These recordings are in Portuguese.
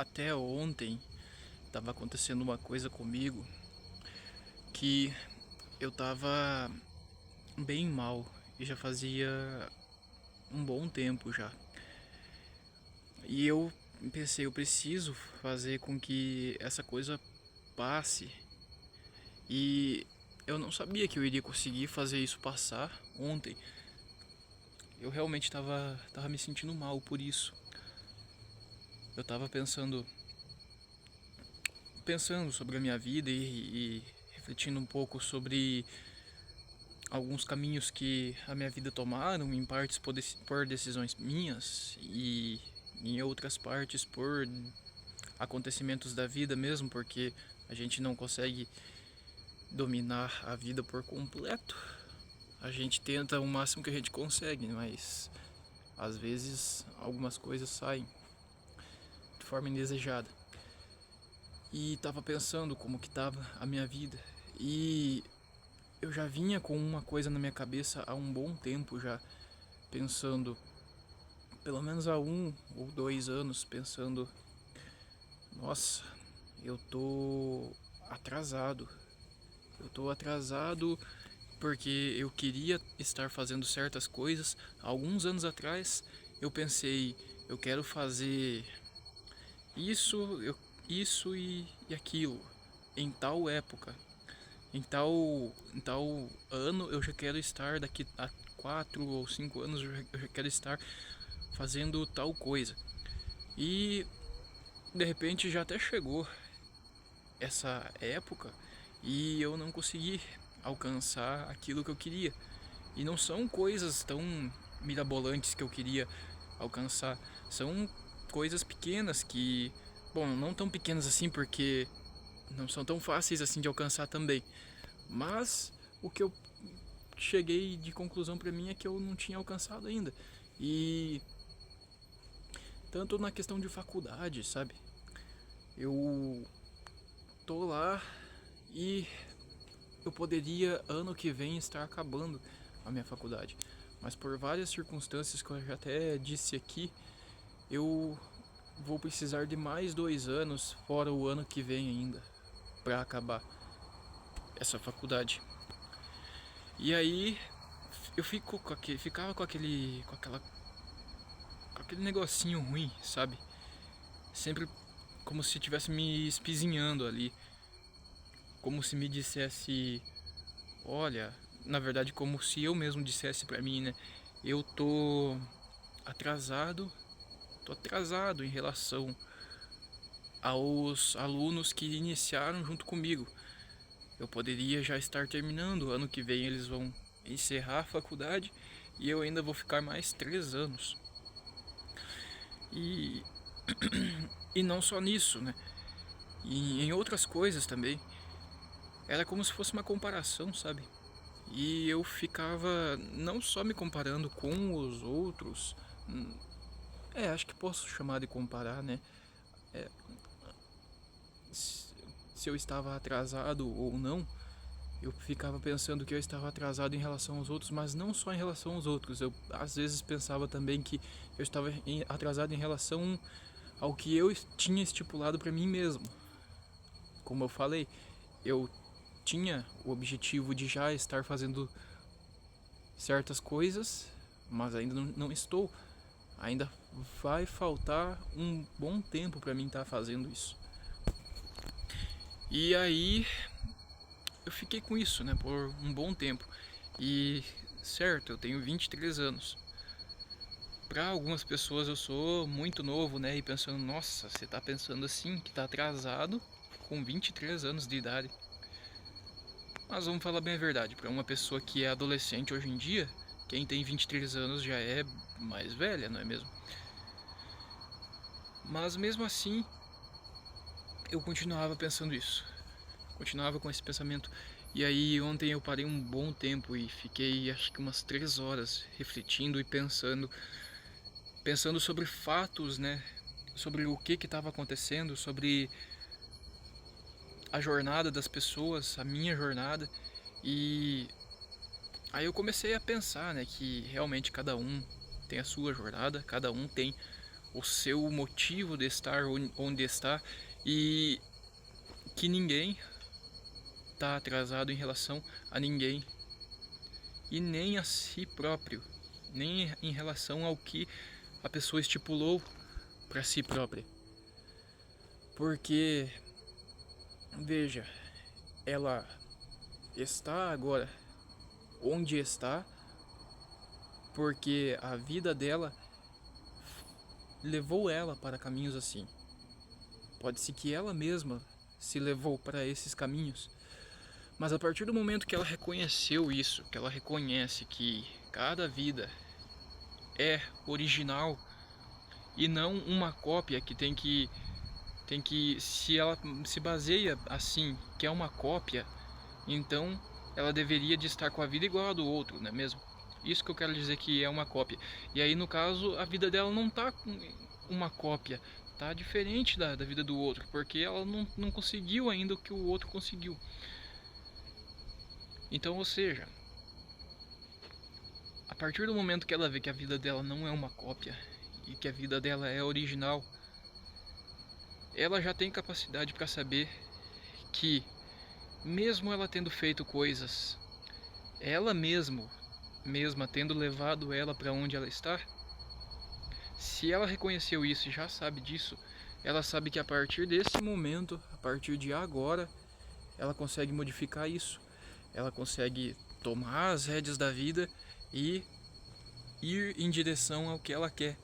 até ontem estava acontecendo uma coisa comigo que eu tava bem mal e já fazia um bom tempo já. E eu pensei, eu preciso fazer com que essa coisa passe. E eu não sabia que eu iria conseguir fazer isso passar ontem. Eu realmente tava me sentindo mal por isso. Eu tava pensando sobre a minha vida e refletindo um pouco sobre alguns caminhos que a minha vida tomaram, em partes por decisões minhas e em outras partes por acontecimentos da vida mesmo, porque a gente não consegue dominar a vida por completo. A gente tenta o máximo que a gente consegue, mas às vezes algumas coisas saem de forma indesejada. E tava pensando como que tava a minha vida. E eu já vinha com uma coisa na minha cabeça há um bom tempo já, pensando, pelo menos há 1 ou 2 anos, pensando, nossa, eu tô atrasado. Eu tô atrasado porque eu queria estar fazendo certas coisas. Há alguns anos atrás eu pensei, eu quero fazer isso, isso e aquilo em tal época. Em tal ano eu já quero estar, daqui a 4 ou 5 anos eu já quero estar fazendo tal coisa. E de repente já até chegou essa época e eu não consegui alcançar aquilo que eu queria. E não são coisas tão mirabolantes que eu queria alcançar, são coisas pequenas que, bom, não tão pequenas assim porque não são tão fáceis assim de alcançar também. Mas o que eu cheguei de conclusão pra mim é que eu não tinha alcançado ainda. E tanto na questão de faculdade, sabe? Eu tô lá e eu poderia ano que vem estar acabando a minha faculdade. Mas por várias circunstâncias que eu já até disse aqui, eu vou precisar de mais 2 anos, fora o ano que vem ainda, para acabar essa faculdade. E aí eu ficava com aquele negocinho ruim, sabe? Sempre como se estivesse me espizinhando ali, como se me dissesse, olha, na verdade como se eu mesmo dissesse pra mim, né? Eu atrasado, tô atrasado em relação aos alunos que iniciaram junto comigo. Eu poderia já estar terminando, ano que vem eles vão encerrar a faculdade e eu ainda vou ficar mais 3 anos. E, e não só nisso, né? E em outras coisas também. Era como se fosse uma comparação, sabe? E eu ficava não só me comparando com os outros. Acho que posso chamar de comparar, né? É, se eu estava atrasado ou não, eu ficava pensando que eu estava atrasado em relação aos outros, mas não só em relação aos outros. Eu às vezes pensava também que eu estava atrasado em relação ao que eu tinha estipulado para mim mesmo. Como eu falei, eu tinha o objetivo de já estar fazendo certas coisas, mas ainda não estou. Ainda vai faltar um bom tempo para mim estar fazendo isso. E aí eu fiquei com isso, né, por um bom tempo. E certo, eu tenho 23 anos. Para algumas pessoas eu sou muito novo, né, e pensando, nossa, você tá pensando assim, que tá atrasado com 23 anos de idade. Mas vamos falar bem a verdade, para uma pessoa que é adolescente hoje em dia, quem tem 23 anos já é mais velha, não é mesmo? Mas mesmo assim, eu continuava pensando isso. Continuava com esse pensamento. E aí ontem eu parei um bom tempo e fiquei acho que umas 3 horas refletindo e pensando sobre fatos, né? Sobre o que estava acontecendo, sobre a jornada das pessoas, a minha jornada. E aí eu comecei a pensar, né, que realmente cada um tem a sua jornada, cada um tem o seu motivo de estar onde está e que ninguém está atrasado em relação a ninguém e nem a si próprio, nem em relação ao que a pessoa estipulou para si própria. Porque, veja, ela está agora onde está porque a vida dela levou ela para caminhos assim. Pode ser que ela mesma se levou para esses caminhos, mas a partir do momento que ela reconheceu isso, que ela reconhece que cada vida é original e não uma cópia que se ela se baseia assim, que é uma cópia, então ela deveria de estar com a vida igual a do outro, não é mesmo? Isso que eu quero dizer que é uma cópia. E aí no caso a vida dela não tá com uma cópia, tá diferente da vida do outro, porque ela não conseguiu ainda o que o outro conseguiu. Então, ou seja, a partir do momento que ela vê que a vida dela não é uma cópia e que a vida dela é original, ela já tem capacidade para saber que, mesmo ela tendo feito coisas, ela mesma tendo levado ela para onde ela está, se ela reconheceu isso e já sabe disso, ela sabe que a partir desse momento, a partir de agora, ela consegue modificar isso. Ela consegue tomar as rédeas da vida e ir em direção ao que ela quer.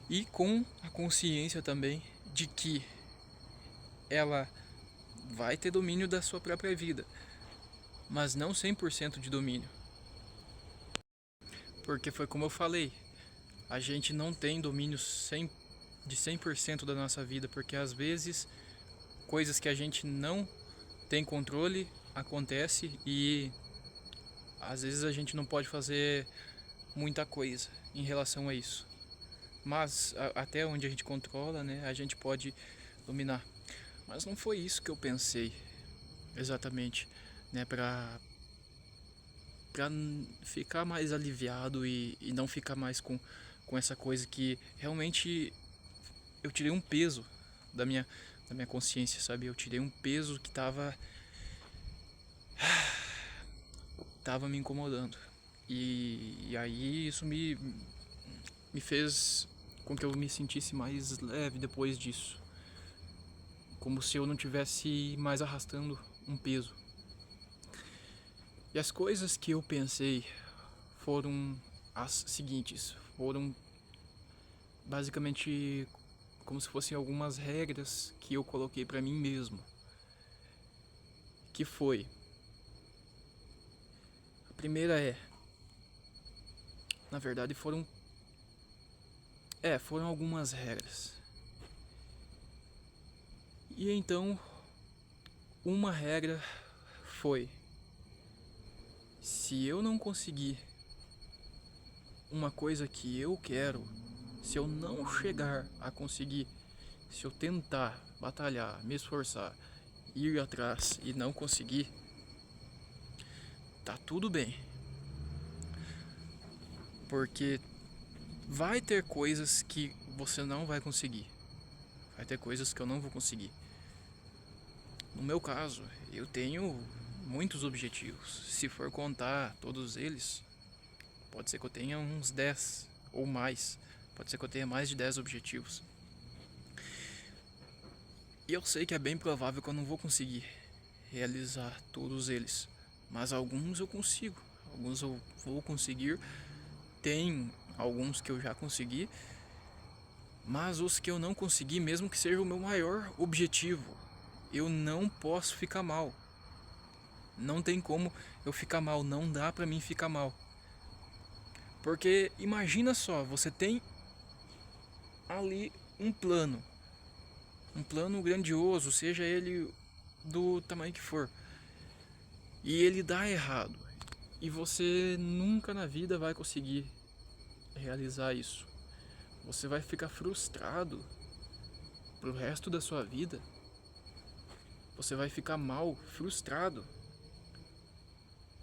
E com a consciência também de que ela vai ter domínio da sua própria vida, mas não 100% de domínio. Porque foi como eu falei, a gente não tem domínio de 100% da nossa vida, porque às vezes coisas que a gente não tem controle acontece e às vezes a gente não pode fazer muita coisa em relação a isso. Mas até onde a gente controla, né, a gente pode dominar. Mas não foi isso que eu pensei exatamente, né, para ficar mais aliviado e não ficar mais com essa coisa que realmente eu tirei um peso da minha consciência, sabe? Eu tirei um peso que tava me incomodando. E aí isso me fez com que eu me sentisse mais leve depois disso. Como se eu não tivesse mais arrastando um peso. E as coisas que eu pensei foram as seguintes. Foram basicamente como se fossem algumas regras que eu coloquei pra mim mesmo. Que foi: a primeira na verdade foram algumas regras. E então, uma regra foi: se eu não conseguir uma coisa que eu quero, se eu não chegar a conseguir, se eu tentar batalhar, me esforçar, ir atrás e não conseguir, tá tudo bem. Porque vai ter coisas que você não vai conseguir. Vai ter coisas que eu não vou conseguir. No meu caso, eu tenho muitos objetivos. Se for contar todos eles, pode ser que eu tenha uns 10 ou mais. Pode ser que eu tenha mais de 10 objetivos. E eu sei que é bem provável que eu não vou conseguir realizar todos eles. Mas alguns eu consigo. Alguns eu vou conseguir. Tem alguns que eu já consegui. Mas os que eu não consegui, mesmo que seja o meu maior objetivo, eu não posso ficar mal. Não tem como eu ficar mal. Não dá pra mim ficar mal. Porque imagina só, você tem ali um plano grandioso, seja ele do tamanho que for, e ele dá errado, e você nunca na vida vai conseguir realizar isso. Você vai ficar frustrado pro resto da sua vida. Você vai ficar mal, frustrado.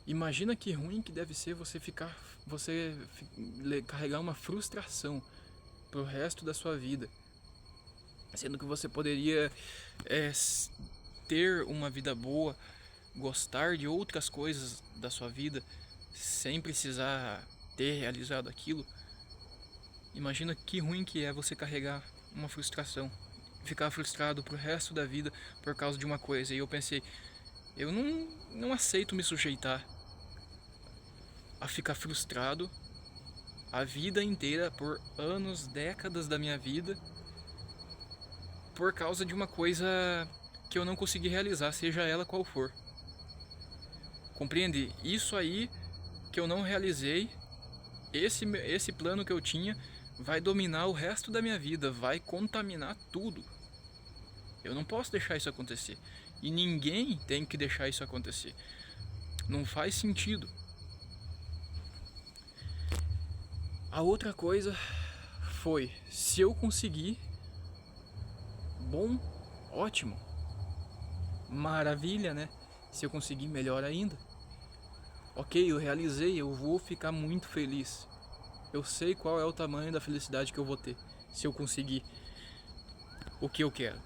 Imagina que ruim que deve ser você carregar uma frustração pro resto da sua vida, sendo que você poderia ter uma vida boa, gostar de outras coisas da sua vida sem precisar ter realizado aquilo. Imagina que ruim que é você carregar uma frustração, ficar frustrado pro resto da vida por causa de uma coisa. E eu pensei, eu não aceito me sujeitar a ficar frustrado a vida inteira, por anos, décadas da minha vida, por causa de uma coisa que eu não consegui realizar, seja ela qual for. Compreende? Isso aí que eu não realizei, esse plano que eu tinha, vai dominar o resto da minha vida, vai contaminar tudo. Eu não posso deixar isso acontecer. E ninguém tem que deixar isso acontecer. Não faz sentido. A outra coisa foi, se eu conseguir, bom, ótimo, maravilha, né? Se eu conseguir, melhor ainda. Ok, eu realizei, eu vou ficar muito feliz. Eu sei qual é o tamanho da felicidade que eu vou ter se eu conseguir o que eu quero.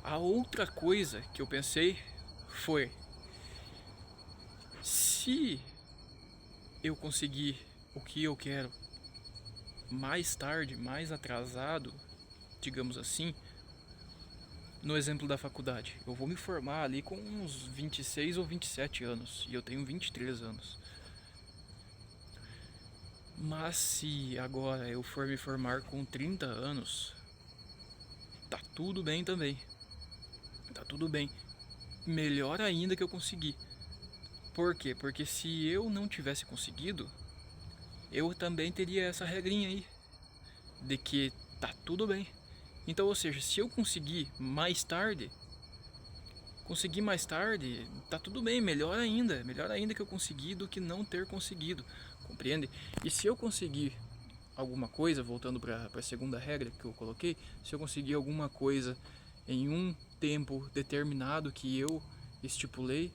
A outra coisa que eu pensei foi, se eu conseguir o que eu quero mais tarde, mais atrasado, digamos assim, no exemplo da faculdade, eu vou me formar ali com uns 26 ou 27 anos e eu tenho 23 anos. Mas se agora eu for me formar com 30 anos, tá tudo bem também. Tá tudo bem. Melhor ainda que eu consegui. Por quê? Porque se eu não tivesse conseguido, eu também teria essa regrinha aí de que tá tudo bem. Então, ou seja, se eu conseguir mais tarde, tá tudo bem, melhor ainda que eu consegui do que não ter conseguido, compreende? E se eu conseguir alguma coisa, voltando para a segunda regra que eu coloquei, se eu conseguir alguma coisa em um tempo determinado que eu estipulei,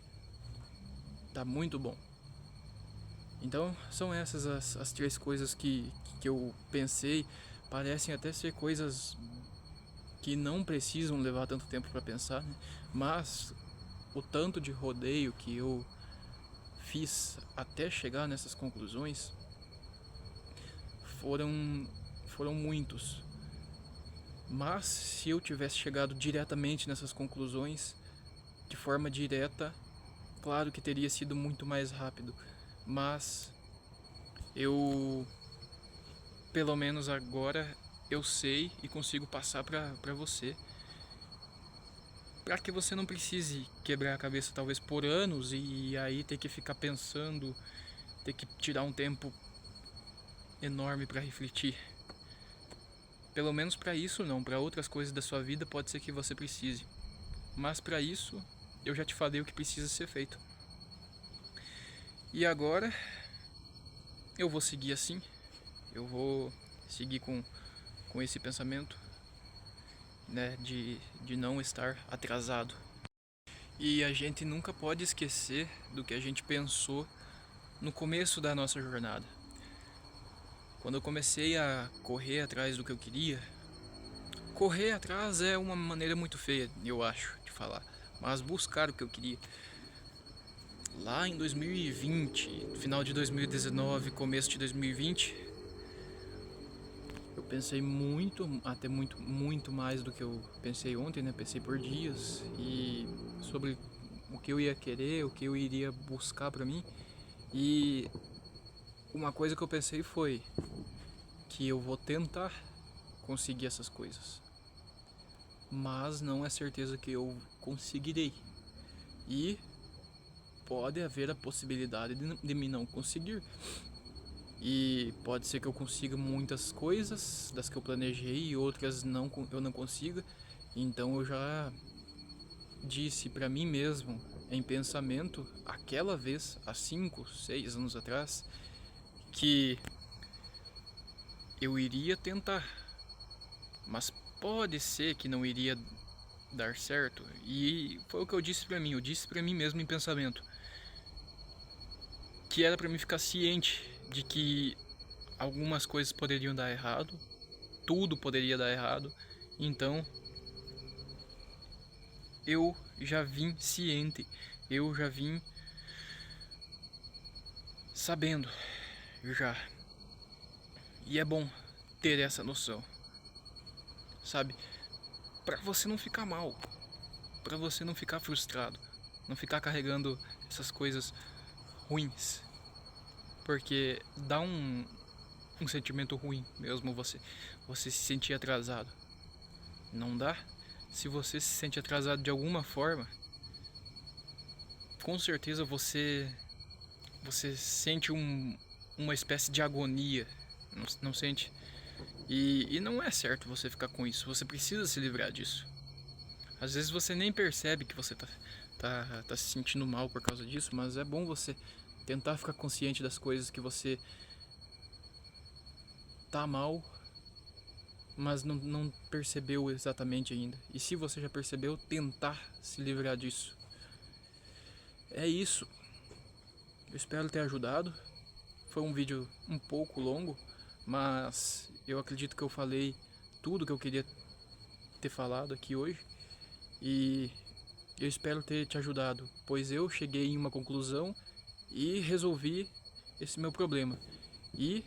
tá muito bom. Então são essas as três coisas que eu pensei. Parecem até ser coisas que não precisam levar tanto tempo para pensar, né? Mas o tanto de rodeio que eu fiz até chegar nessas conclusões foram muitos. Mas se eu tivesse chegado diretamente nessas conclusões, de forma direta, claro que teria sido muito mais rápido. Mas eu, pelo menos agora, eu sei e consigo passar para você, para que você não precise quebrar a cabeça talvez por anos e aí ter que ficar pensando, ter que tirar um tempo enorme para refletir. Pelo menos para isso não, para outras coisas da sua vida pode ser que você precise. Mas para isso eu já te falei o que precisa ser feito. E agora eu vou seguir assim. Eu vou seguir com esse pensamento, né, de não estar atrasado. E a gente nunca pode esquecer do que a gente pensou no começo da nossa jornada. Quando eu comecei a correr atrás do que eu queria, correr atrás é uma maneira muito feia, eu acho, de falar, mas buscar o que eu queria. Lá em 2020, final de 2019, começo de 2020, eu pensei muito, até muito mais do que eu pensei ontem, né? Pensei por dias e sobre o que eu ia querer, o que eu iria buscar pra mim. E uma coisa que eu pensei foi que eu vou tentar conseguir essas coisas, mas não é certeza que eu conseguirei. E pode haver a possibilidade de me não conseguir. E pode ser que eu consiga muitas coisas das que eu planejei e outras eu não consiga. Então eu já disse pra mim mesmo em pensamento aquela vez, há 5, 6 anos atrás, que eu iria tentar, mas pode ser que não iria dar certo. E foi o que eu disse pra mim, eu disse pra mim mesmo em pensamento, que era pra mim ficar ciente de que algumas coisas poderiam dar errado, tudo poderia dar errado. Então eu já vim ciente, eu já vim sabendo já. E é bom ter essa noção, sabe? Pra você não ficar mal, pra você não ficar frustrado, não ficar carregando essas coisas ruins, porque dá um sentimento ruim mesmo você se sentir atrasado. Não dá? Se você se sente atrasado de alguma forma, com certeza você sente uma espécie de agonia, não sente? E não é certo você ficar com isso, você precisa se livrar disso. Às vezes você nem percebe que você tá se sentindo mal por causa disso, mas é bom você tentar ficar consciente das coisas que você tá mal, mas não percebeu exatamente ainda. E se você já percebeu, tentar se livrar disso. É isso. Eu espero ter ajudado. Foi um vídeo um pouco longo, mas eu acredito que eu falei tudo que eu queria ter falado aqui hoje. E eu espero ter te ajudado, pois eu cheguei em uma conclusão e resolvi esse meu problema. E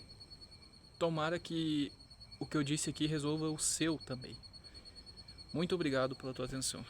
tomara que o que eu disse aqui resolva o seu também. Muito obrigado pela tua atenção.